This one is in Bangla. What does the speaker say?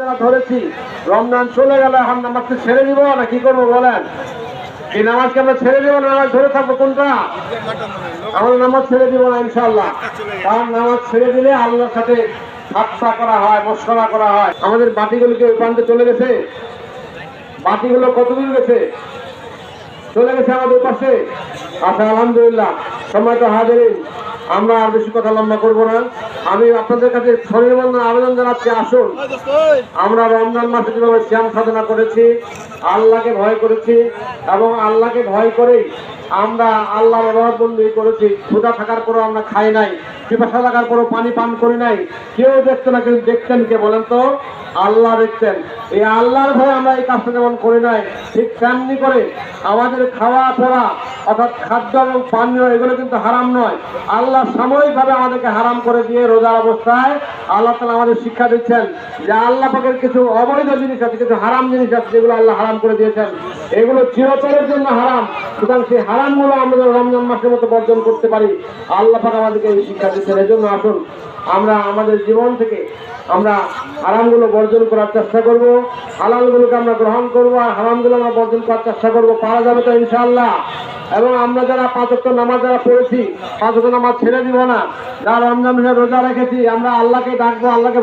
যারা ধরেছি রমজান চলে গেল, এখন নামাজকে ছেড়ে দিব না কি করবো বলেন? এই নামাজকে আমরা ছেড়ে দিব না, নামাজ ধরে থাকবো কোনটা? আমরা নামাজ ছেড়ে দিব না ইনশাআল্লাহ। কারণ নামাজ ছেড়ে দিলে আল্লাহর সাথে ঠাট্টা করা হয়, মশকরা করা হয়। আমাদের বাতিগুলোকে ওই প্রান্তে চলে গেছে, বাতিগুলো কতদূর গেছে? চলে গেছে আমাদের পাশে। আচ্ছা, আলহামদুলিল্লাহ। সম্মানিত হাজিরিন, আমরা আর বেশি কথা লম্বা করবো না। আমি আপনাদের কাছে সনির্বন্ধন আবেদন জানাচ্ছি, আসুন আমরা রমজান মাসে যেভাবে শ্যাম সাধনা করেছি, আল্লাহকে ভয় করেছি এবং আল্লাহকে ভয় করেই আমরা আল্লাহর ইবাদতবন্দি করেছি। ক্ষুধা থাকার পরেও আমরা খাই নাই, পিপাসা থাকার পরেও পানি পান করি নাই। কেউ দেখতো না, কিন্তু দেখতেন কে বলেন তো? আল্লাহ দেখতেন। এই আল্লাহর ভয়ে আমরা এই কাজটা যেমন করি নাই, ঠিক তেমনি করে আমাদের খাওয়া পড়া অর্থাৎ খাদ্য এবং পানীয় এগুলো কিন্তু হারাম নয়। আল্লাহ সাময়িকভাবে আমাদেরকে হারাম করে দিয়ে রোজা অবস্থায় আল্লাহ তাআলা আমাদের শিক্ষা দিচ্ছেন যে আল্লাহ পাকের কিছু অবৈধ জিনিস আছে, কিছু হারাম জিনিস আছে যেগুলো আল্লাহ হারাম করে দিয়েছেন, এগুলো চিরতরের জন্য হারাম। সুতরাং সেই হারামগুলো আমরা রমজান মাসের মতো বর্জন করতে পারি, আল্লাহ পাক আমাদেরকে এই শিক্ষা দিচ্ছেন। এই জন্য আসুন আমরা আমাদের জীবন থেকে আমরা হারামগুলো বর্জন করার চেষ্টা করব, হালালগুলোকে আমরা গ্রহণ করবো, আর হারামগুলো আমরা বর্জন করার চেষ্টা করবো। পারা যাবে তো ইনশাআল্লাহ? এবং আমরা যারা 5 ওয়াক্ত নামাজ যারা পড়েছি, 5 ওয়াক্ত নামাজ ছেড়ে দিব না, যারা রমজান মাসে রোজা রেখেছি, আমরা আল্লাহকে ডাকবো, আল্লাহকে